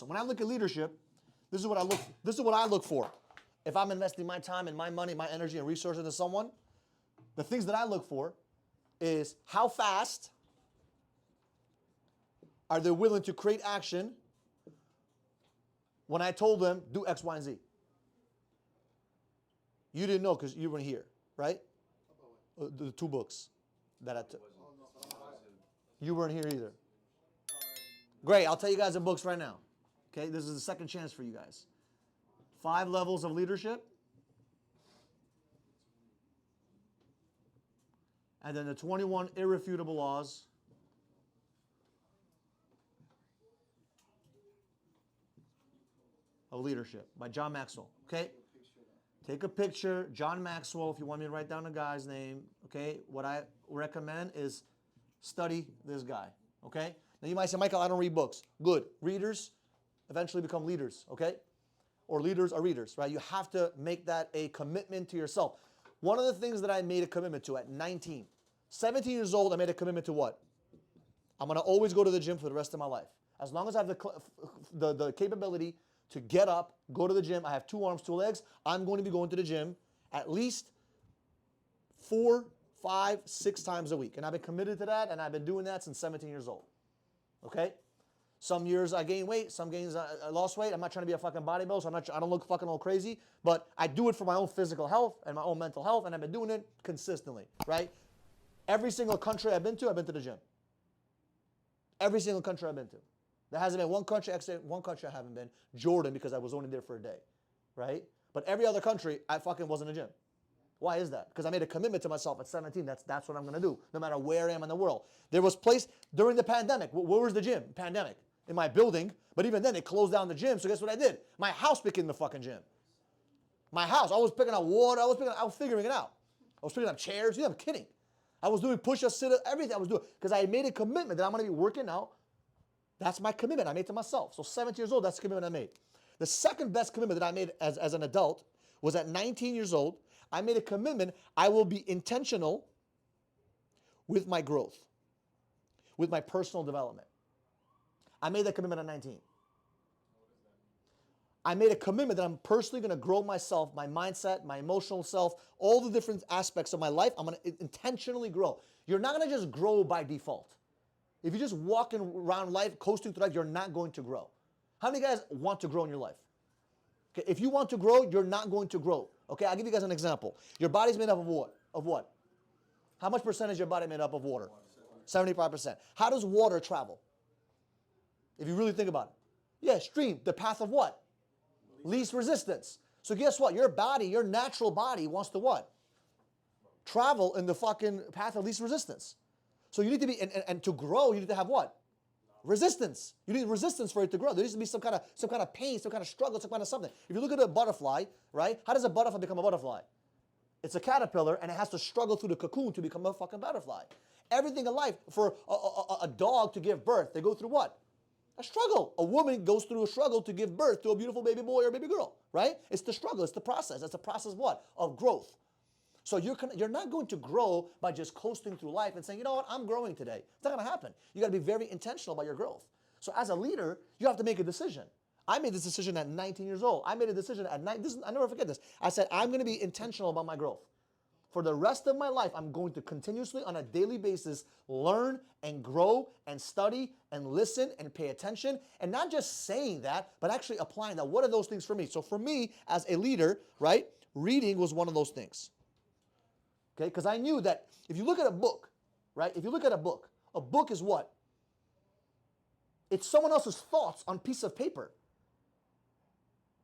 So when I look at leadership, this is what I look for. If I'm investing my time and my money, my energy and resources into someone, the things that I look for is how fast are they willing to create action when I told them do X, Y, and Z. You didn't know because you weren't here, right? The 2 books that I took. You weren't here either. Great, I'll tell you guys the books right now. Okay, this is the second chance for you guys. 5 levels of leadership. And then the 21 irrefutable laws of leadership by John Maxwell. Okay? Take a picture, John Maxwell, if you want me to write down the guy's name. Okay? What I recommend is study this guy. Okay? Now you might say, Michael, I don't read books. Good. Readers eventually become leaders. Okay? Or leaders are readers, right? You have to make that a commitment to yourself. One of the things that I made a commitment to at 19, 17 years old, I made a commitment to what? I'm going to always go to the gym for the rest of my life. As long as I have the capability to get up, go to the gym, I have 2 arms, 2 legs, I'm going to be going to the gym at least 4, 5, 6 times a week. And I've been committed to that, and I've been doing that since 17 years old. Okay? Some years I gain weight, some gains I lost weight. I'm not trying to be a fucking bodybuilder, so I don't look fucking all crazy, but I do it for my own physical health and my own mental health, and I've been doing it consistently, right? Every single country I've been to the gym. Every single country I've been to. There hasn't been one country I haven't been, Jordan, because I was only there for a day, right? But every other country, I fucking was in a gym. Why is that? Because I made a commitment to myself at 17. That's what I'm going to do, no matter where I am in the world. There was place during the pandemic. Where was the gym? Pandemic. In my building. But even then, they closed down the gym. So guess what I did? My house became the fucking gym. My house. I was picking out water. I was figuring it out. I was picking up chairs. I'm kidding. I was doing push-ups, sit-ups, everything I was doing. Because I made a commitment that I'm going to be working out. That's my commitment I made to myself. So 17 years old, that's the commitment I made. The second best commitment that I made as an adult was at 19 years old. I made a commitment. I will be intentional with my growth, with my personal development. I made that commitment at 19. I made a commitment that I'm personally going to grow myself, my mindset, my emotional self, all the different aspects of my life. I'm going to intentionally grow. You're not going to just grow by default. If you're just walking around life, coasting through life, you're not going to grow. How many guys want to grow in your life? Okay, if you want to grow, you're not going to grow. Okay, I'll give you guys an example. Your body's made up of what? Of what? How much percentage of your body made up of water? 75%. How does water travel? If you really think about it. Yeah, stream. The path of what? Least resistance. So guess what? Your body, your natural body wants to what? Travel in the fucking path of least resistance. So you need to be, and to grow, you need to have what? Resistance. You need resistance for it to grow. There needs to be some kind of pain, some kind of struggle, some kind of something. If you look at a butterfly, right? How does a butterfly become a butterfly? It's a caterpillar, and it has to struggle through the cocoon to become a fucking butterfly. Everything in life, for a dog to give birth, they go through what? A struggle. A woman goes through a struggle to give birth to a beautiful baby boy or baby girl, right? It's the struggle. It's the process. It's the process of what? Of growth. So you're not going to grow by just coasting through life and saying, you know what, I'm growing today. It's not going to happen. You got to be very intentional about your growth. So as a leader, you have to make a decision. I made this decision at 19 years old. I made a decision at 9. I never forget this. I said, I'm going to be intentional about my growth. For the rest of my life, I'm going to continuously, on a daily basis, learn and grow and study and listen and pay attention. And not just saying that, but actually applying that. What are those things for me? So for me, as a leader, right, reading was one of those things. Okay, because I knew that if you look at a book, right, if you look at a book is what? It's someone else's thoughts on a piece of paper.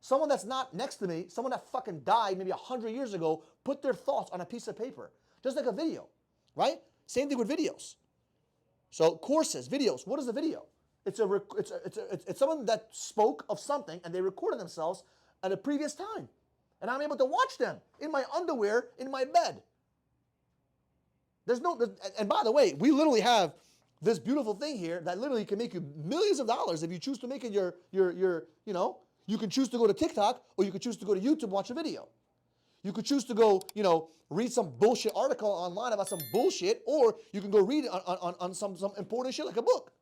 Someone that's not next to me, someone that fucking died maybe 100 years ago, put their thoughts on a piece of paper. Just like a video, right? Same thing with videos. So courses, videos, what is a video? It's someone that spoke of something and they recorded themselves at a previous time. And I'm able to watch them in my underwear, in my bed. And by the way, we literally have this beautiful thing here that literally can make you millions of dollars if you choose to make it your you can choose to go to TikTok or you can choose to go to YouTube and watch a video. You could choose to go, read some bullshit article online about some bullshit, or you can go read it on some important shit like a book.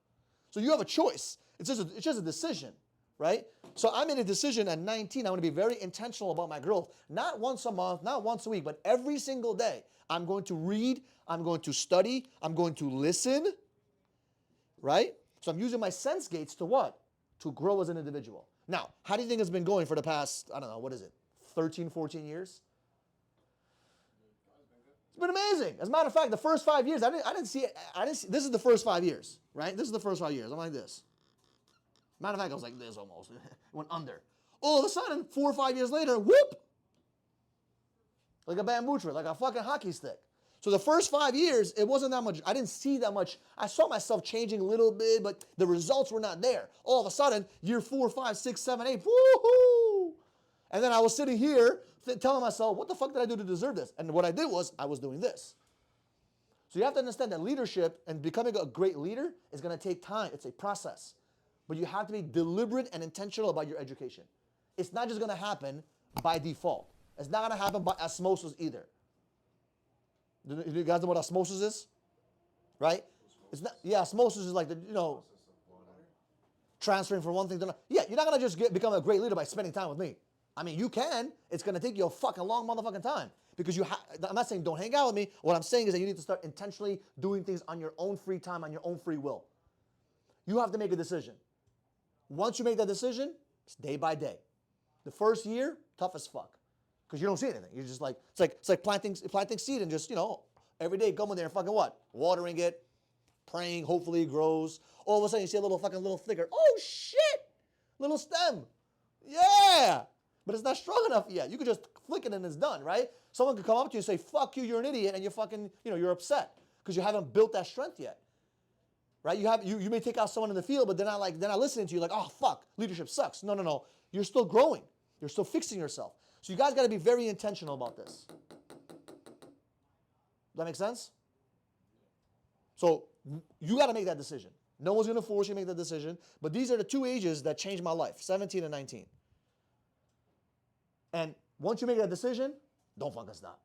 So you have a choice. It's just a decision, right? So I made a decision at 19, I'm going to be very intentional about my growth. Not once a month, not once a week, but every single day. I'm going to read, I'm going to study, I'm going to listen, right? So I'm using my sense gates to what? To grow as an individual. Now, how do you think it's been going for the past, I don't know, what is it, 13, 14 years? It's been amazing. As a matter of fact, the first 5 years, I didn't see, this is the first 5 years, right? This is the first 5 years. I'm like this. Matter of fact, I was like this almost. It went under. All of a sudden, 4 or 5 years later, whoop! Like a bamboo tree, like a fucking hockey stick. So the first 5 years, it wasn't that much. I didn't see that much. I saw myself changing a little bit, but the results were not there. All of a sudden, year 4, 5, 6, 7, 8, woohoo! And then I was sitting here telling myself, what the fuck did I do to deserve this? And what I did was, I was doing this. So you have to understand that leadership and becoming a great leader is going to take time. It's a process. But you have to be deliberate and intentional about your education. It's not just going to happen by default. It's not going to happen by osmosis either. Do you guys know what osmosis is? Right? It's not. Yeah, osmosis is like the, transferring from one thing to another. Yeah, you're not going to just become a great leader by spending time with me. I mean, you can. It's going to take you a fucking long motherfucking time. Because I'm not saying don't hang out with me. What I'm saying is that you need to start intentionally doing things on your own free time, on your own free will. You have to make a decision. Once you make that decision, it's day by day. The first year, tough as fuck. Because you don't see anything. You're just like, it's like planting seed and just, every day going there and fucking what? Watering it, praying, hopefully it grows. All of a sudden you see a little flicker. Oh shit! Little stem. Yeah! But it's not strong enough yet. You could just flick it and it's done, right? Someone could come up to you and say, fuck you, you're an idiot, and you're fucking, you're upset. Because you haven't built that strength yet. Right? You may take out someone in the field, but they're not listening to you, like, oh fuck, leadership sucks. No. You're still growing. You're still fixing yourself. So you guys got to be very intentional about this. Does that make sense? So you got to make that decision. No one's going to force you to make that decision. But these are the 2 ages that changed my life, 17 and 19. And once you make that decision, don't fucking stop.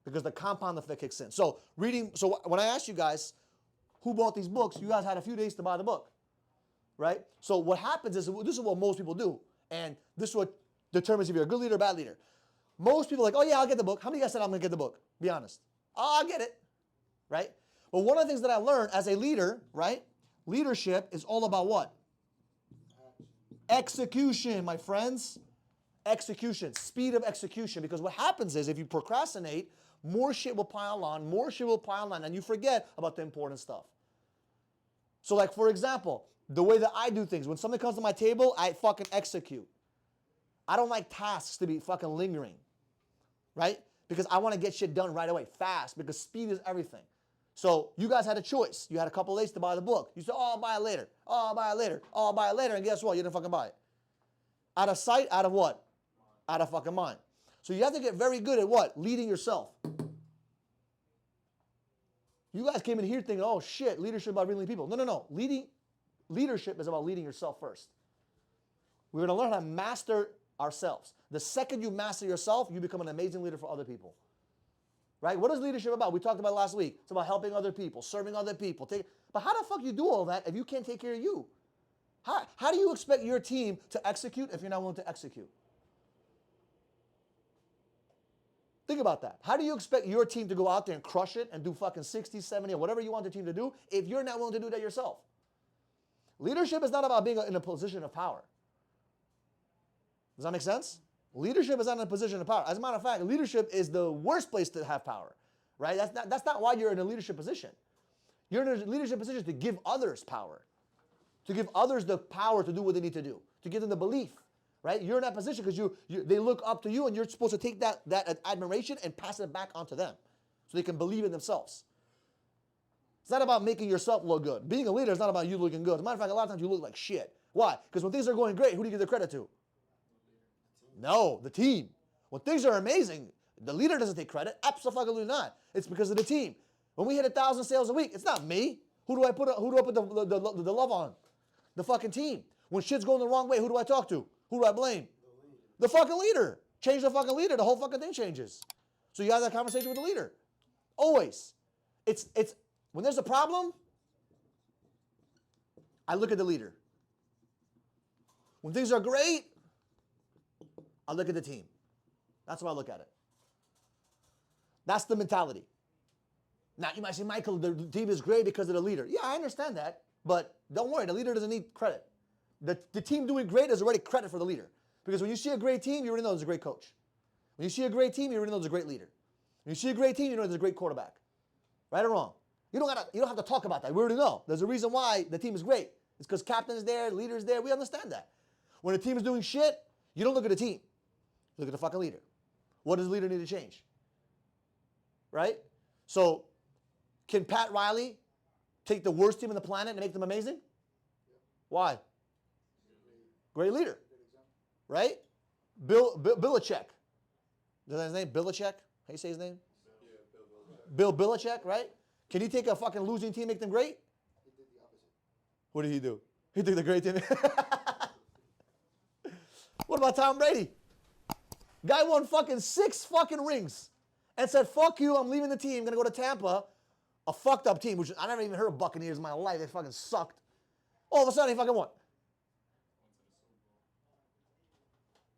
Because the compound effect kicks in. So when I asked you guys who bought these books, you guys had a few days to buy the book. Right? So what happens is, this is what most people do. And this is what determines if you're a good leader or bad leader. Most people are like, oh yeah, I'll get the book. How many of you guys said I'm going to get the book? Be honest. Oh, I'll get it. Right? But one of the things that I learned as a leader, right? Leadership is all about what? Execution, my friends. Execution. Speed of execution. Because what happens is if you procrastinate, more shit will pile on, and you forget about the important stuff. So like, for example, the way that I do things, when something comes to my table, I fucking execute. I don't like tasks to be fucking lingering, right? Because I want to get shit done right away, fast, because speed is everything. So you guys had a choice. You had a couple days to buy the book. You said, oh, I'll buy it later. Oh, I'll buy it later. Oh, I'll buy it later. And guess what? You didn't fucking buy it. Out of sight, out of what? Out of fucking mind. So you have to get very good at what? Leading yourself. You guys came in here thinking, oh shit, leadership about leading people. No. Leadership is about leading yourself first. We're going to learn how to master ourselves. The second you master yourself, you become an amazing leader for other people. Right? What is leadership about? We talked about it last week. It's about helping other people, serving other people. But how the fuck you do all that if you can't take care of you? How do you expect your team to execute if you're not willing to execute? Think about that. How do you expect your team to go out there and crush it and do fucking 60, 70, or whatever you want the team to do if you're not willing to do that yourself? Leadership is not about being in a position of power. Does that make sense? Leadership is not in a position of power. As a matter of fact, leadership is the worst place to have power, right? That's not why you're in a leadership position. You're in a leadership position to give others power, to give others the power to do what they need to do, to give them the belief, right? You're in that position because they look up to you, and you're supposed to take that admiration and pass it back onto them so they can believe in themselves. It's not about making yourself look good. Being a leader is not about you looking good. As a matter of fact, a lot of times you look like shit. Why? Because when things are going great, who do you give the credit to? No, the team. When things are amazing, the leader doesn't take credit. Absolutely not. It's because of the team. When we hit 1,000 sales a week, it's not me. Who do I put the love on? The fucking team. When shit's going the wrong way, who do I talk to? Who do I blame? The fucking leader. Change the fucking leader, the whole fucking thing changes. So you have that conversation with the leader. Always. It's when there's a problem, I look at the leader. When things are great, I look at the team. That's how I look at it. That's the mentality. Now, you might say, Michael, the team is great because of the leader. Yeah, I understand that. But don't worry, the leader doesn't need credit. The team doing great is already credit for the leader. Because when you see a great team, you already know there's a great coach. When you see a great team, you already know there's a great leader. When you see a great team, you know there's a great quarterback. Right or wrong? You don't have to talk about that. We already know. There's a reason why the team is great. It's because captain's there, leader's there. We understand that. When a team is doing shit, you don't look at the team. You look at the fucking leader. What does the leader need to change? Right? So, can Pat Riley take the worst team on the planet and make them amazing? Why? Great leader. Right? Belichick. Is that his name? Belichick? How you say his name? Bill Belichick, right? Can he take a fucking losing team and make them great? He did the opposite. What did he do? He took the great team. What about Tom Brady? Guy won fucking 6 fucking rings and said, fuck you, I'm leaving the team, gonna go to Tampa, a fucked up team, which I never even heard of Buccaneers in my life. They fucking sucked. All of a sudden, he fucking won.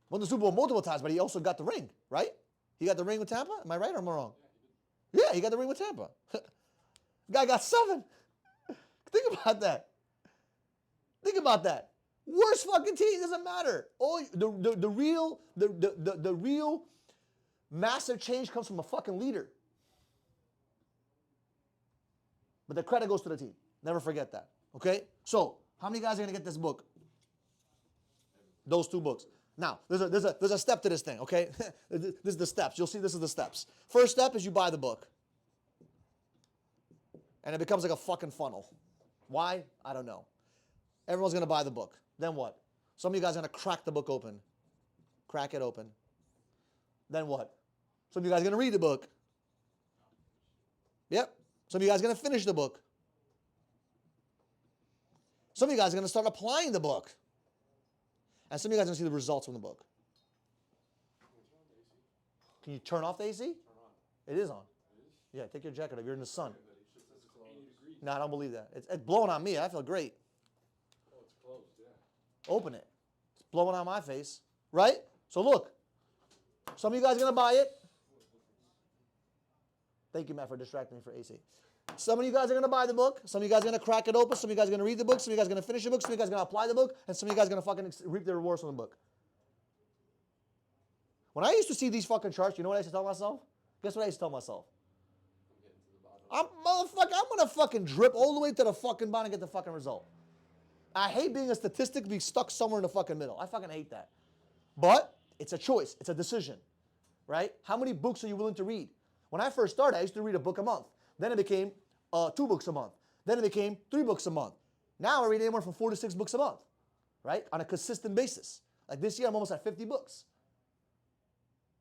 Won the Super Bowl multiple times, but he also got the ring, right? He got the ring with Tampa? Am I right or am I wrong? Yeah, he got the ring with Tampa. Guy got 7. Think about that. Think about that. Worst fucking team, doesn't matter. The real massive change comes from a fucking leader. But the credit goes to the team. Never forget that. Okay? So, how many guys are gonna get this book? Those 2 books. Now, there's a step to this thing, okay? This is the steps. You'll see this is the steps. First step is you buy the book. And it becomes like a fucking funnel. Why? I don't know. Everyone's going to buy the book. Then what? Some of you guys are going to crack the book open. Crack it open. Then what? Some of you guys are going to read the book. Yep. Some of you guys are going to finish the book. Some of you guys are going to start applying the book. And some of you guys are going to see the results from the book. Can you turn off the AC? It is on. Yeah, take your jacket off. You're in the sun. No, I don't believe that. It's blowing on me. I feel great. Oh, it's closed, yeah. Open it. It's blowing on my face. Right? So look. Some of you guys are going to buy it. Thank you, Matt, for distracting me for AC. Some of you guys are going to buy the book. Some of you guys are going to crack it open. Some of you guys are going to read the book. Some of you guys are going to finish the book. Some of you guys are going to apply the book. And some of you guys are going to fucking reap the rewards from the book. When I used to see these fucking charts, you know what I used to tell myself? Guess what I used to tell myself? I'm going to fucking drip all the way to the fucking bottom and get the fucking result. I hate being a statistic, being stuck somewhere in the fucking middle. I fucking hate that. But it's a choice. It's a decision. Right? How many books are you willing to read? When I first started, I used to read a book a month. Then it became 2 books a month. Then it became 3 books a month. Now I read anywhere from 4 to 6 books a month. Right? On a consistent basis. Like this year, I'm almost at 50 books.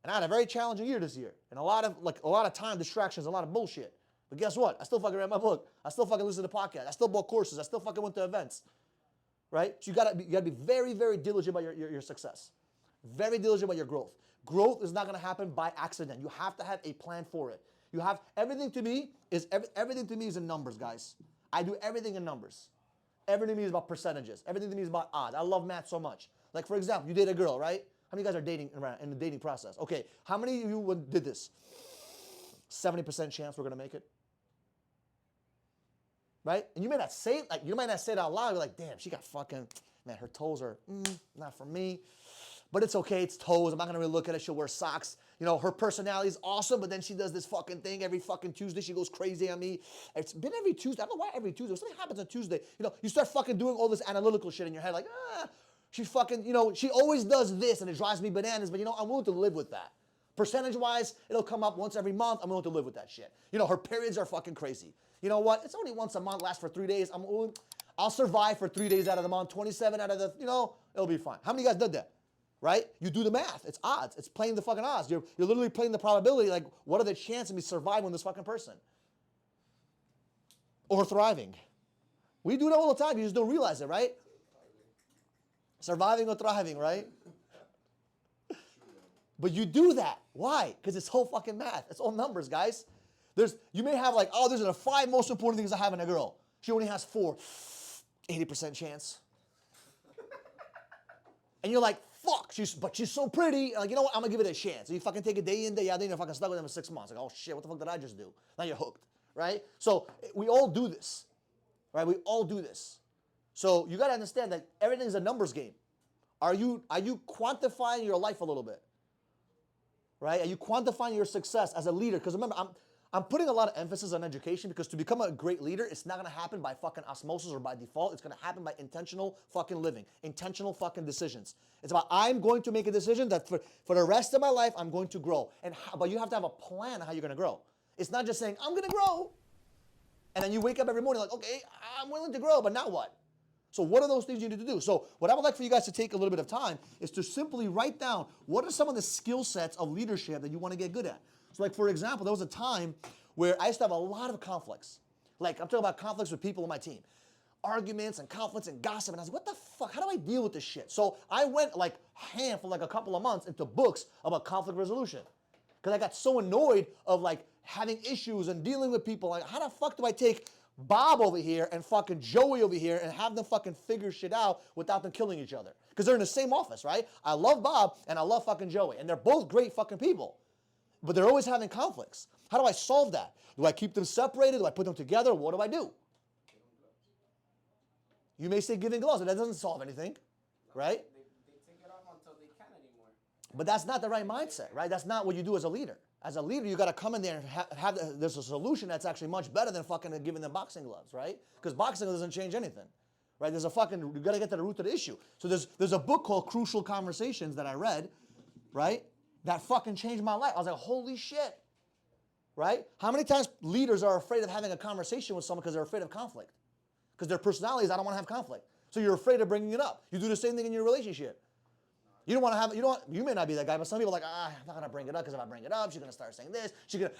And I had a very challenging year this year. And a lot of time distractions, a lot of bullshit. But guess what? I still fucking read my book. I still fucking listen to podcasts. I still bought courses. I still fucking went to events. Right? So you gotta be very, very diligent about your success. Very diligent about your growth. Growth is not gonna happen by accident. You have to have a plan for it. You have everything to me is in numbers, guys. I do everything in numbers. Everything to me is about percentages. Everything to me is about odds. I love math so much. Like for example, you date a girl, right? How many guys are dating in the dating process? Okay, how many of you did this? 70% chance we're gonna make it. Right? And you might not say it out loud. You're like, damn, she got fucking, man, her toes are not for me. But it's okay, it's toes. I'm not gonna really look at it. She'll wear socks. You know, her personality is awesome, but then she does this fucking thing every fucking Tuesday. She goes crazy on me. It's been every Tuesday. I don't know why every Tuesday. Something happens on Tuesday. You know, you start fucking doing all this analytical shit in your head, like, she fucking, you know, she always does this and it drives me bananas, but you know, I'm willing to live with that. Percentage-wise, it'll come up once every month. I'm willing to live with that shit. You know, her periods are fucking crazy. You know what? It's only once a month, lasts for 3 days. I'll survive for 3 days out of the month, 27 out of the, you know, it'll be fine. How many of you guys did that? Right? You do the math. It's odds. It's playing the fucking odds. You're literally playing the probability, like, what are the chances of me surviving with this fucking person? Or thriving. We do it all the time. You just don't realize it, right? Surviving or thriving, right? But you do that. Why? Because it's whole fucking math. It's all numbers, guys. You may have like, oh, these are the 5 most important things I have in a girl. She only has 4. 80% chance. And you're like, fuck, but she's so pretty. And like, you know what? I'm going to give it a chance. And you fucking take it day in, day out. Then you're fucking stuck with them for 6 months. Like, oh shit, what the fuck did I just do? Now you're hooked, right? So we all do this, right? We all do this. So you got to understand that everything's a numbers game. Are you quantifying your life a little bit? Right? Are you quantifying your success as a leader? Because remember, I'm putting a lot of emphasis on education because to become a great leader, it's not going to happen by fucking osmosis or by default. It's going to happen by intentional fucking living, intentional fucking decisions. It's about I'm going to make a decision that for the rest of my life, I'm going to grow. But you have to have a plan on how you're going to grow. It's not just saying, I'm going to grow. And then you wake up every morning like, okay, I'm willing to grow, but now what? So what are those things you need to do? So what I would like for you guys to take a little bit of time is to simply write down what are some of the skill sets of leadership that you want to get good at. So like, for example, there was a time where I used to have a lot of conflicts. Like, I'm talking about conflicts with people on my team. Arguments and conflicts and gossip. And I was like, what the fuck? How do I deal with this shit? So I went like ham for like a couple of months into books about conflict resolution. Because I got so annoyed of like having issues and dealing with people. Like, how the fuck do I take Bob over here and fucking Joey over here and have them fucking figure shit out without them killing each other? Because they're in the same office, right? I love Bob and I love fucking Joey. And they're both great fucking people. But they're always having conflicts. How do I solve that? Do I keep them separated? Do I put them together? What do I do? You may say giving gloves, but that doesn't solve anything, right? They take it off until they can't anymore. But that's not the right mindset, right? That's not what you do as a leader. As a leader, you got to come in there and there's a solution that's actually much better than fucking giving them boxing gloves, right? Because boxing doesn't change anything, right? You got to get to the root of the issue. So there's a book called Crucial Conversations that I read, right? That fucking changed my life. I was like, holy shit, right? How many times leaders are afraid of having a conversation with someone because they're afraid of conflict? Because their personality is, I don't want to have conflict. So you're afraid of bringing it up. You do the same thing in your relationship. You don't want to have, you may not be that guy, but some people are like, I'm not going to bring it up because if I bring it up, she's going to start saying this.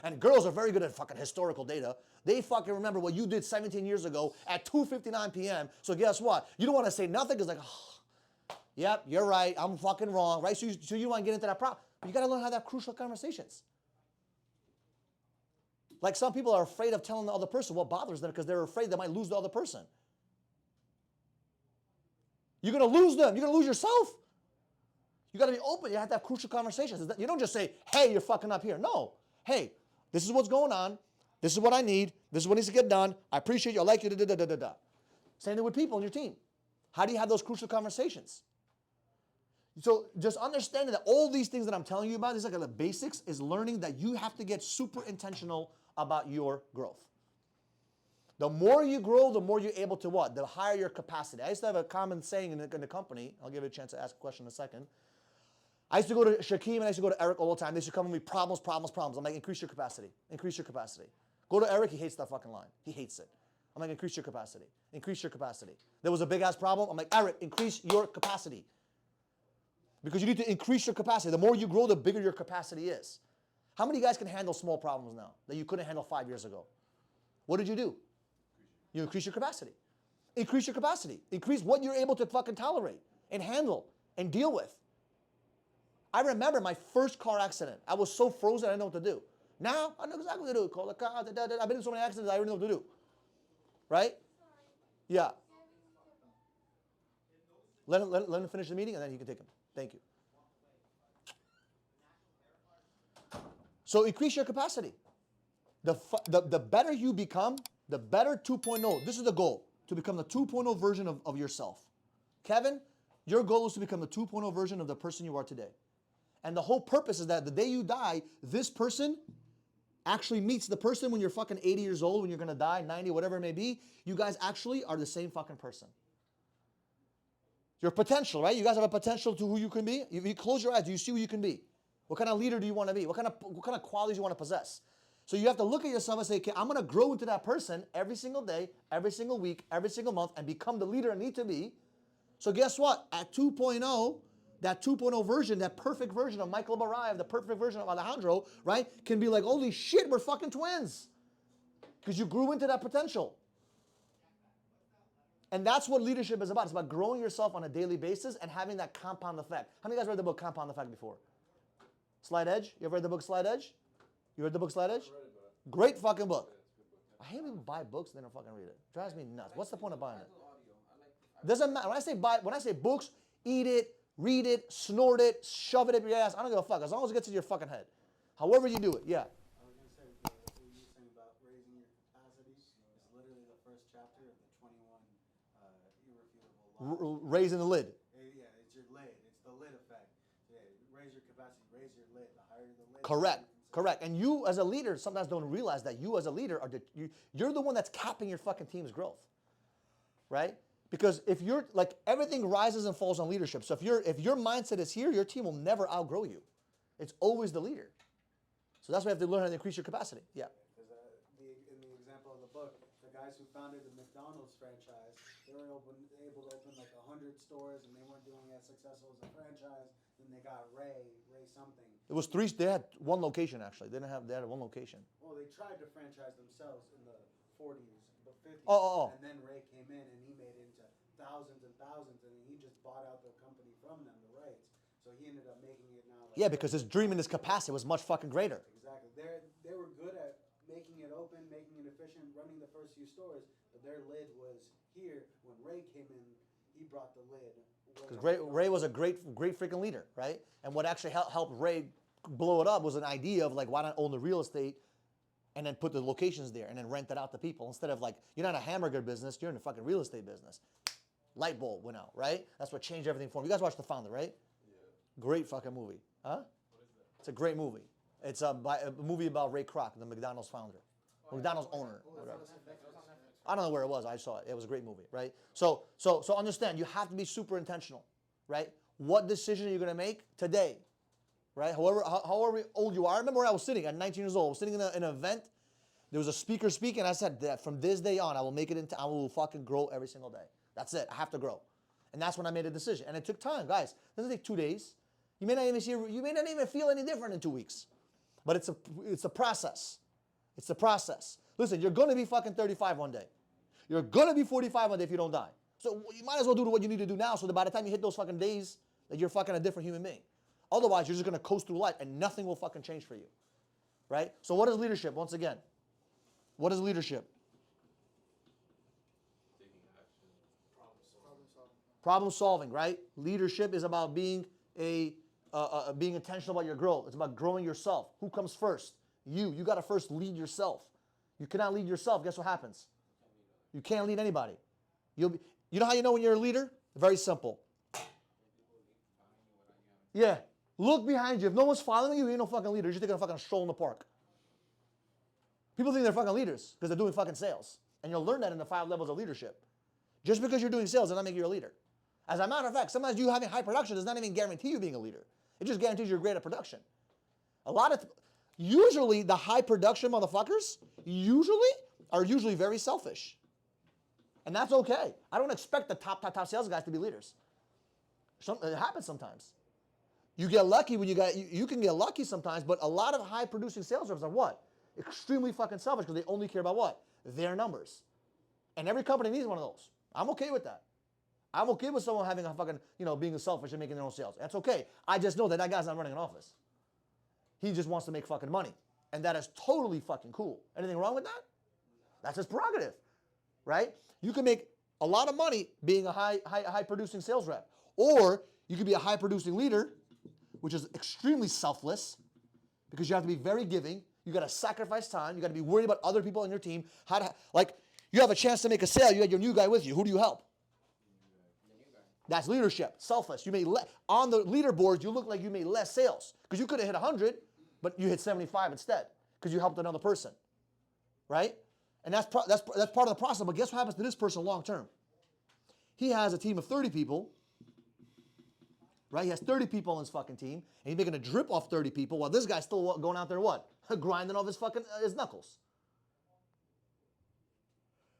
And girls are very good at fucking historical data. They fucking remember what you did 17 years ago at 2:59 p.m. So guess what? You don't want to say nothing because like, oh, yep, you're right. I'm fucking wrong, right? So you want to get into that problem. But you got to learn how to have crucial conversations. Like some people are afraid of telling the other person what bothers them because they're afraid they might lose the other person. You're going to lose them. You're going to lose yourself. You got to be open. You have to have crucial conversations. You don't just say, hey, you're fucking up here. No. Hey, this is what's going on. This is what I need. This is what needs to get done. I appreciate you. I like you. Da, da, da, da, da. Same thing with people on your team. How do you have those crucial conversations? So just understanding that all these things that I'm telling you about, these are like the basics, is learning that you have to get super intentional about your growth. The more you grow, the more you're able to what? The higher your capacity. I used to have a common saying in the company. I'll give you a chance to ask a question in a second. I used to go to Shaquem and I used to go to Eric all the time. They used to come with me, problems. I'm like, increase your capacity. Increase your capacity. Go to Eric, he hates that fucking line. He hates it. I'm like, increase your capacity. Increase your capacity. There was a big ass problem. I'm like, Eric, increase your capacity. Because you need to increase your capacity. The more you grow, the bigger your capacity is. How many guys can handle small problems now that you couldn't handle 5 years ago? What did you do? You increase your capacity. Increase your capacity. Increase what you're able to fucking tolerate and handle and deal with. I remember my first car accident. I was so frozen, I didn't know what to do. Now, I know exactly what to do. Call the car. I've been in so many accidents, I already know what to do. Right? Yeah. Let him finish the meeting, and then you can take him. Thank you. So increase your capacity. The better you become, the better 2.0. This is the goal, to become the 2.0 version of yourself. Kevin, your goal is to become the 2.0 version of the person you are today. And the whole purpose is that the day you die, this person actually meets the person when you're fucking 80 years old, when you're going to die, 90, whatever it may be. You guys actually are the same fucking person. Your potential, right? You guys have a potential to who you can be. If you close your eyes, do you see who you can be? What kind of leader do you want to be? What kind of qualities you want to possess? So you have to look at yourself and say, okay, I'm going to grow into that person every single day, every single week, every single month, and become the leader I need to be. So guess what? At 2.0, that 2.0 version, that perfect version of Michael Barayev, the perfect version of Alejandro, right, can be like, holy shit, we're fucking twins. Because you grew into that potential. And that's what leadership is about. It's about growing yourself on a daily basis and having that compound effect. How many of you guys read the book Compound Effect before? Slide Edge? You ever read the book Slide Edge? You read the book Slide Edge? Great fucking book. I hate when people buy books and they don't fucking read it. Drives me nuts. What's the point of buying it? Doesn't matter. When I say books, eat it, Read it, snort it, shove it up your ass. I don't give a fuck. As long as it gets in your fucking head. However you do it, yeah. I was going to say, what you were saying about raising your capacity is literally the first chapter of the 21 irrefutable laws. Raising the lid. Yeah, it's your lid. It's the lid effect. Yeah, raise your capacity, raise your lid. The higher the lid. Correct. Correct. And you as a leader sometimes don't realize that you as a leader you're the one that's capping your fucking team's growth. Right? Because if you're like everything rises and falls on leadership. So if your mindset is here, your team will never outgrow you. It's always the leader. So that's why you have to learn how to increase your capacity. Yeah. Because in the example of the book, the guys who founded the McDonald's franchise, they were able to open like 100 stores, and they weren't doing as successful as a franchise. Then they got Ray something. It was three. They had one location actually. They had one location. Well, they tried to franchise themselves in the 40s, but 50s. Oh. And then Ray came in and he made it into thousands and thousands, and he just bought out the company from them, the rights. So he ended up making it now. Like Yeah, because his dream and his capacity was much fucking greater. Exactly. They were good at making it open, making it efficient, running the first few stores, but their lid was here. When Ray came in, he brought the lid. Because Ray was a great freaking leader, right? And what actually helped Ray blow it up was an idea of like, why not own the real estate and then put the locations there and then rent it out to people instead of like, you're not a hamburger business, you're in the fucking real estate business. Light bulb went out, right? That's what changed everything for him. You guys watched The Founder, right? Yeah. Great fucking movie. Huh? What is that? It's a great movie. It's a movie about Ray Kroc, the McDonald's founder, McDonald's owner. Whatever. I don't know where it was. I saw it. It was a great movie, right? So understand, you have to be super intentional, right? What decision are you going to make today, right? However old you are. I remember when I was sitting at 19 years old. I was sitting in an event. There was a speaker speaking. And I said that from this day on, I will fucking grow every single day. That's it. I have to grow. And that's when I made a decision. And it took time, guys. It doesn't take 2 days. You may not even feel any different in 2 weeks. But it's a process. It's a process. Listen, you're going to be fucking 35 one day. You're going to be 45 one day if you don't die. So you might as well do what you need to do now so that by the time you hit those fucking days, that you're fucking a different human being. Otherwise, you're just going to coast through life and nothing will fucking change for you. Right? So what is leadership? Once again, what is leadership? Taking action, problem solving. Problem solving, right? Leadership is about being being intentional about your growth. It's about growing yourself. Who comes first? You. You got to first lead yourself. You cannot lead yourself. Guess what happens? You can't lead anybody. You know how you know when you're a leader? Very simple. Yeah. Look behind you. If no one's following you, you're no fucking leader. You're just taking a fucking stroll in the park. People think they're fucking leaders because they're doing fucking sales. And you'll learn that in the 5 levels of leadership. Just because you're doing sales does not make you a leader. As a matter of fact, sometimes you having high production does not even guarantee you being a leader. It just guarantees you're great at production. Usually the high production motherfuckers are usually very selfish. And that's okay. I don't expect the top sales guys to be leaders. It happens sometimes. You get lucky when you can get lucky sometimes, but a lot of high producing sales reps are what? Extremely fucking selfish because they only care about what? Their numbers. And every company needs one of those. I'm okay with that. I'm okay with someone having a fucking, being selfish and making their own sales. That's okay. I just know that guy's not running an office. He just wants to make fucking money. And that is totally fucking cool. Anything wrong with that? That's his prerogative, right? You can make a lot of money being a high producing sales rep. Or you could be a high producing leader, which is extremely selfless because you have to be very giving. You got to sacrifice time. You got to be worried about other people on your team. You have a chance to make a sale. You had your new guy with you. Who do you help? That's leadership. Selfless. On the leaderboards, you look like you made less sales because you could have hit 100, but you hit 75 instead because you helped another person, right? And that's part of the process. But guess what happens to this person long term? He has a team of 30 people, right? He has 30 people on his fucking team, and he's making a drip off 30 people while this guy's still going out there what? Grinding off his knuckles,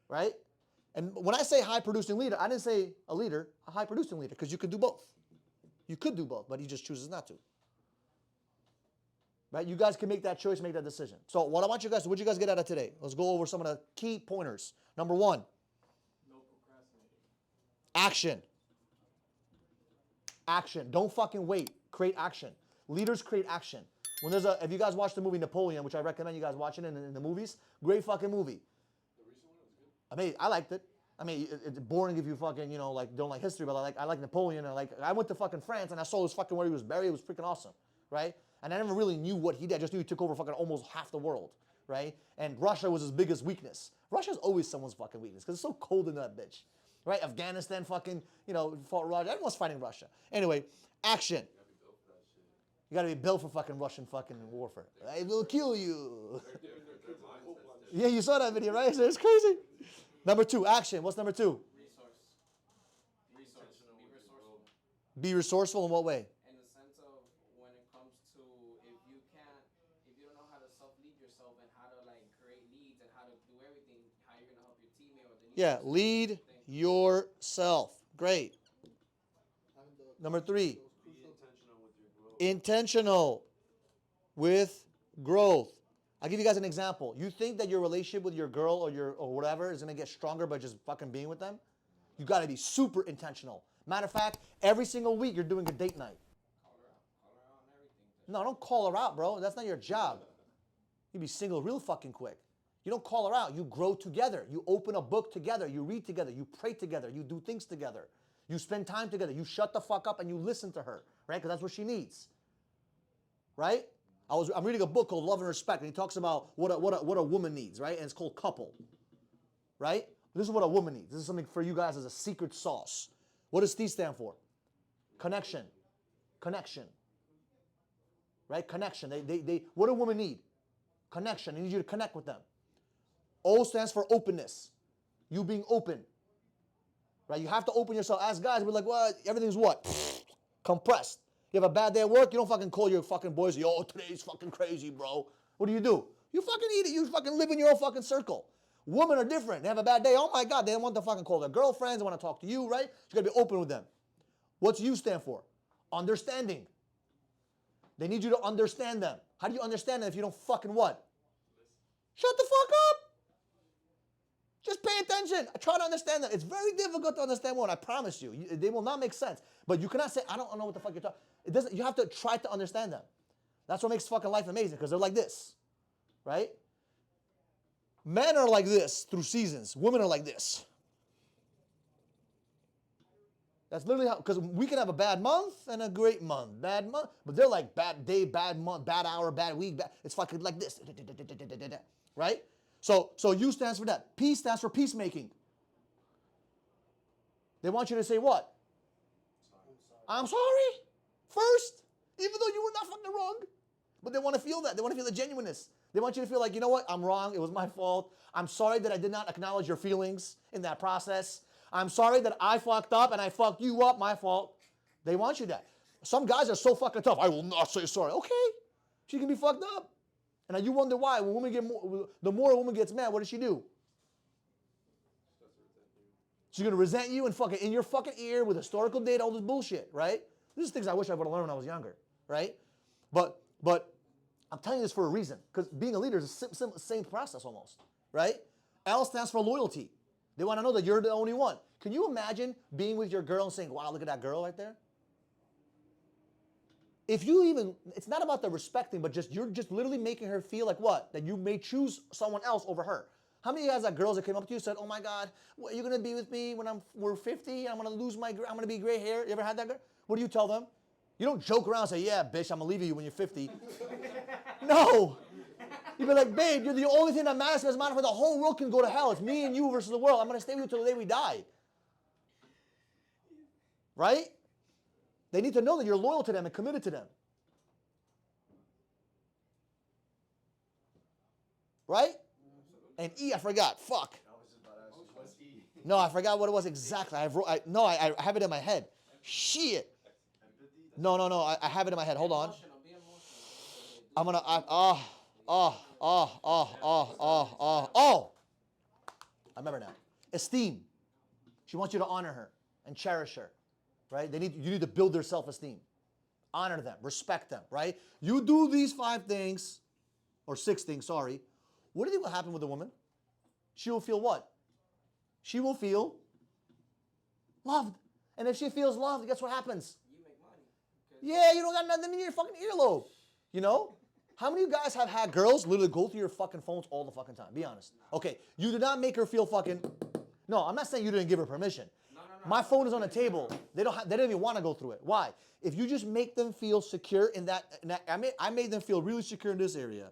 right? And when I say high producing leader, I didn't say a leader, a high producing leader, because you could do both. You could do both, but he just chooses not to. Right? You guys can make that choice, make that decision. So what'd you guys get out of today? Let's go over some of the key pointers. Number 1. No procrastinating. Action. Action. Don't fucking wait. Create action. Leaders create action. If you guys watch the movie Napoleon, which I recommend you guys watching in the movies, great fucking movie. The recent one was good. I liked it. I mean, it's boring if you fucking, you know, like don't like history, but I like Napoleon. And like I went to fucking France and I saw his fucking where he was buried. It was freaking awesome, right? And I never really knew what he did. I just knew he took over fucking almost half the world, right? And Russia was his biggest weakness. Russia's always someone's fucking weakness because it's so cold in that bitch, right? Afghanistan fucking, you know, fought Russia. Everyone's fighting Russia. Anyway, action. You gotta be built for fucking Russian fucking warfare. I will kill you. Yeah, you saw that video, right? It's crazy. Number 2, action. What's number 2? Resource. Be resourceful. Be resourceful in what way? In the sense of when it comes to if you don't know how to self-lead yourself and how to like create leads and how to do everything, how you're gonna help your teammate or the new Yeah, person, lead yourself. Great. Number 3, Be intentional with your growth. intentional with growth. I'll give you guys an example. You think that your relationship with your girl or whatever is gonna get stronger by just fucking being with them? You gotta be super intentional. Matter of fact, every single week you're doing a date night. Call her out on everything. No, don't call her out, bro. That's not your job. You'd be single real fucking quick. You don't call her out. You grow together. You open a book together. You read together. You pray together. You do things together. You spend time together. You shut the fuck up and you listen to her, right? Because that's what she needs, right? I'm reading a book called Love and Respect, and he talks about what a woman needs, right? And it's called Couple, right? This is what a woman needs. This is something for you guys as a secret sauce. What does T stand for? Connection. Connection. Right? Connection. What do women need? Connection. They need you to connect with them. O stands for openness. You being open. Right? You have to open yourself. As guys, we're like, well, everything's what? Compressed. You have a bad day at work, you don't fucking call your fucking boys, yo, today's fucking crazy, bro. What do? You fucking eat it. You fucking live in your own fucking circle. Women are different. They have a bad day. Oh my God, they don't want to fucking call their girlfriends. They want to talk to you, right? You gotta be open with them. What's you stand for? Understanding. They need you to understand them. How do you understand them if you don't fucking what? Shut the fuck up. Just pay attention. Try to understand them. It's very difficult to understand one. I promise you. They will not make sense. But you cannot say, I don't know what the fuck you're talking. It doesn't. You have to try to understand them. That's what makes fucking life amazing because they're like this, right? Men are like this through seasons. Women are like this. That's literally how. Because we can have a bad month and a great month, bad month, but they're like bad day, bad month, bad hour, bad week. It's fucking like this, right? So U stands for that. P stands for peacemaking. They want you to say what? I'm sorry. First, even though you were not fucking wrong. But they want to feel that. They want to feel the genuineness. They want you to feel like, you know what? I'm wrong. It was my fault. I'm sorry that I did not acknowledge your feelings in that process. I'm sorry that I fucked up and I fucked you up. My fault. They want you that. Some guys are so fucking tough. I will not say sorry. Okay. She can be fucked up. And you wonder why. When women get the more a woman gets mad, what does she do? She's going to resent you and fucking in your fucking ear with historical data, all this bullshit, right? These are things I wish I would have learned when I was younger, right? But I'm telling you this for a reason, because being a leader is a same process almost, right? L stands for loyalty. They want to know that you're the only one. Can you imagine being with your girl and saying, wow, look at that girl right there? If you even, it's not about the respecting, but you're just literally making her feel like what? That you may choose someone else over her. How many of you guys have girls that came up to you and said, oh my God, what, you're going to be with me when we're 50, I'm going to be gray hair. You ever had that girl? What do you tell them? You don't joke around and say, yeah, bitch, I'm going to leave you when you're 50. No. You be like, babe, you're the only thing that matters. It doesn't matter if the whole world can go to hell. It's me and you versus the world. I'm going to stay with you till the day we die. Right? They need to know that you're loyal to them and committed to them. Right? And E, I forgot. Fuck. I was just about to ask you, what's E? No, I forgot what it was exactly. I have it in my head. Shit. No. I have it in my head. Hold on. Be emotional. I'm gonna. I remember now. Esteem. She wants you to honor her and cherish her, right? You need to build their self-esteem. Honor them, respect them, right? You do these 5 things, or 6 things. Sorry. What do you think will happen with a woman? She will feel what? She will feel loved. And if she feels loved, guess what happens? You make money. Yeah, you don't got nothing in your fucking earlobe. You know? How many of you guys have had girls literally go through your fucking phones all the fucking time? Be honest. Okay, you did not make her feel fucking, No, I'm not saying you didn't give her permission. No. My phone is on the table. They don't even want to go through it. Why? If you just make them feel secure in that I made them feel really secure in this area.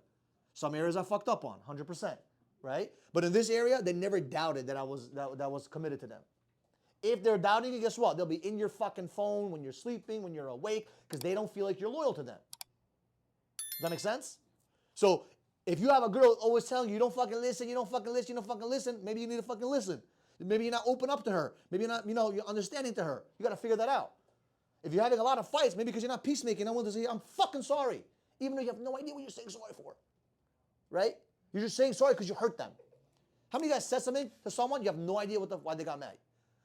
Some areas I fucked up on, 100%, right? But in this area, they never doubted that I was committed to them. If they're doubting you, guess what? They'll be in your fucking phone when you're sleeping, when you're awake, because they don't feel like you're loyal to them. Does that make sense? So if you have a girl always telling you, you don't fucking listen, you don't fucking listen, you don't fucking listen, maybe you need to fucking listen. Maybe you're not open up to her. Maybe you're not, you're understanding to her. You got to figure that out. If you're having a lot of fights, maybe because you're not peacemaking, I want to say, I'm fucking sorry. Even though you have no idea what you're saying sorry for. Right? You're just saying sorry because you hurt them. How many of you guys said something to someone, you have no idea why they got mad?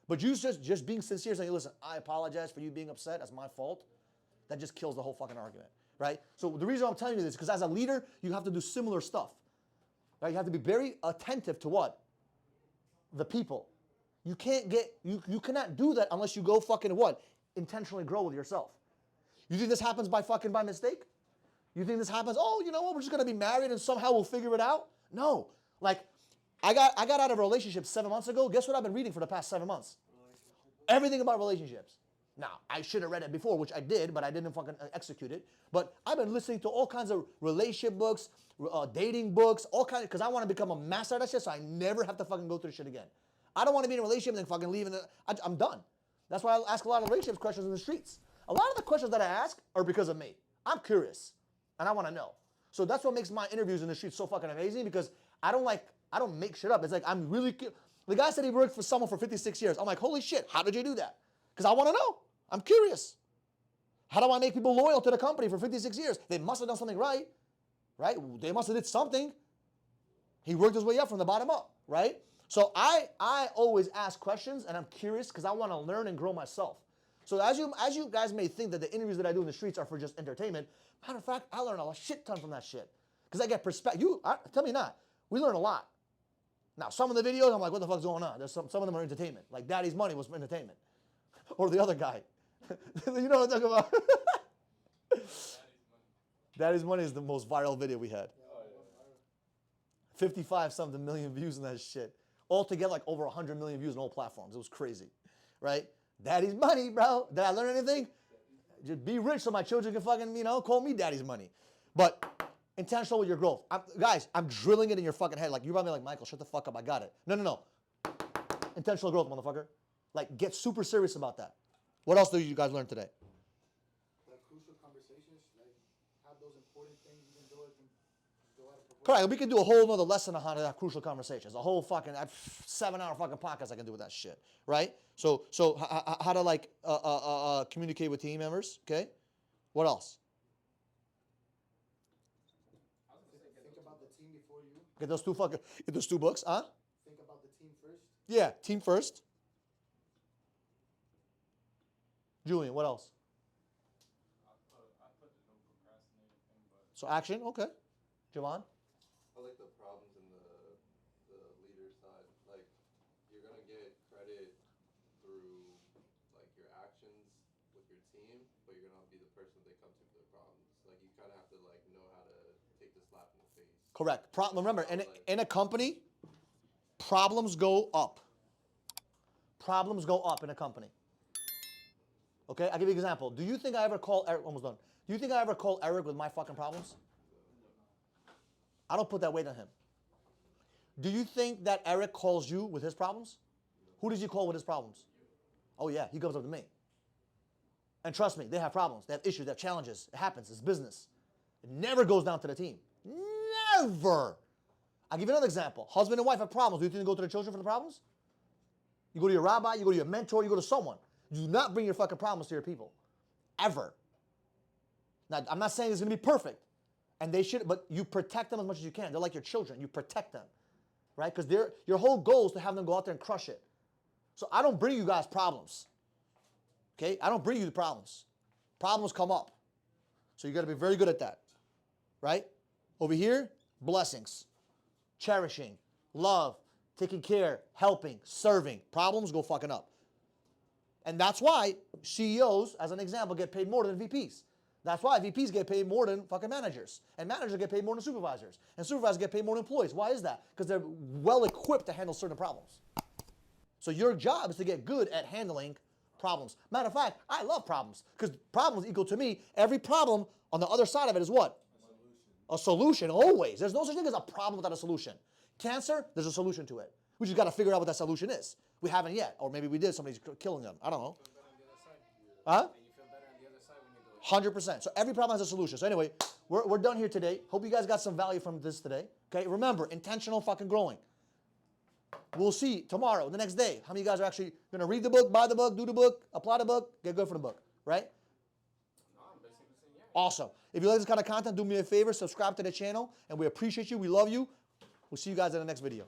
But you just being sincere, saying, listen, I apologize for you being upset. That's my fault. That just kills the whole fucking argument. Right? So the reason I'm telling you this is because as a leader, you have to do similar stuff. Right? You have to be very attentive to what? The people. You cannot do that unless you go fucking what? Intentionally grow with yourself. You think this happens by mistake? You think this happens, oh, you know what, we're just gonna be married and somehow we'll figure it out? No. Like, I got out of a relationship 7 months ago. Guess what I've been reading for the past 7 months? Everything about relationships. Now, I should have read it before, which I did, but I didn't fucking execute it. But I've been listening to all kinds of relationship books, dating books, all kinds, because I want to become a master at that shit so I never have to fucking go through shit again. I don't want to be in a relationship and then fucking leave. I'm done. That's why I ask a lot of relationship questions in the streets. A lot of the questions that I ask are because of me. I'm curious, and I want to know. So that's what makes my interviews in the streets so fucking amazing, because I don't make shit up. It's like I'm really. The guy said he worked for someone for 56 years. I'm like, holy shit, how did you do that? Because I want to know. I'm curious. How do I make people loyal to the company for 56 years? They must have done something right? They must have did something. He worked his way up from the bottom up, right? So I always ask questions, and I'm curious because I want to learn and grow myself. So as you guys may think that the interviews that I do in the streets are for just entertainment, matter of fact, I learn a shit ton from that shit. Because I get perspective. Tell me not. We learn a lot. Now, some of the videos, I'm like, what the fuck's going on? There's some of them are entertainment. Like Daddy's Money was entertainment. Or the other guy. You know what I'm talking about? Daddy's Money is the most viral video we had. 55-something million views on that shit. Altogether, like over 100 million views on all platforms. It was crazy, right? Daddy's Money, bro. Did I learn anything? Just be rich so my children can fucking, call me Daddy's Money. But intentional with your growth. Guys, I'm drilling it in your fucking head. Like, you're probably like, Michael, shut the fuck up. I got it. No. Intentional growth, motherfucker. Like, get super serious about that. What else did you guys learn today? Like crucial conversations, like have those important things, even though it can go out of proportion. Correct. We can do a whole nother lesson on how to have crucial conversations. A whole fucking 7-hour fucking podcast I can do with that shit. Right? So how to like communicate with team members. Okay. What else? Think about the team before you. Get those two books, huh? Think about the team first. Yeah, team first. Julian, what else? I put the no procrastinating thing, but So action, okay. Javon? I like the problems in the leader side. Like, you're gonna get credit through like your actions with your team, but you're gonna be the person they come to for their problems. Like, you kind of have to like know how to take the slap in the face. Correct. Remember, in a company, problems go up. Problems go up in a company. Okay, I'll give you an example. Do you think I ever call Eric, almost done. Do you think I ever call Eric with my fucking problems? I don't put that weight on him. Do you think that Eric calls you with his problems? Who does he call with his problems? Oh yeah, he comes up to me. And trust me, they have problems, they have issues, they have challenges. It happens, it's business. It never goes down to the team. Never. I'll give you another example. Husband and wife have problems. Do you think they go to their children for the problems? You go to your rabbi, you go to your mentor, you go to someone. Do not bring your fucking problems to your people. Ever. Now, I'm not saying it's going to be perfect. And they should, but you protect them as much as you can. They're like your children. You protect them. Right? Because your whole goal is to have them go out there and crush it. So I don't bring you guys problems. Okay? I don't bring you the problems. Problems come up. So you got to be very good at that. Right? Over here, blessings. Cherishing. Love. Taking care. Helping. Serving. Problems go fucking up. And that's why CEOs, as an example, get paid more than VPs. That's why VPs get paid more than fucking managers. And managers get paid more than supervisors. And supervisors get paid more than employees. Why is that? Because they're well equipped to handle certain problems. So your job is to get good at handling problems. Matter of fact, I love problems because problems equal to me. Every problem on the other side of it is what? A solution, always. There's no such thing as a problem without a solution. Cancer, there's a solution to it. We just got to figure out what that solution is. We haven't yet. Or maybe we did. Somebody's killing them. I don't know. Huh? And you feel better on the other side when you do it. 100%. So every problem has a solution. So anyway, we're done here today. Hope you guys got some value from this today. Okay, remember, intentional fucking growing. We'll see tomorrow, the next day, how many of you guys are actually going to read the book, buy the book, do the book, apply the book, get good for the book, right? No, I'm basically saying yeah. Awesome. If you like this kind of content, do me a favor, subscribe to the channel, and we appreciate you. We love you. We'll see you guys in the next video.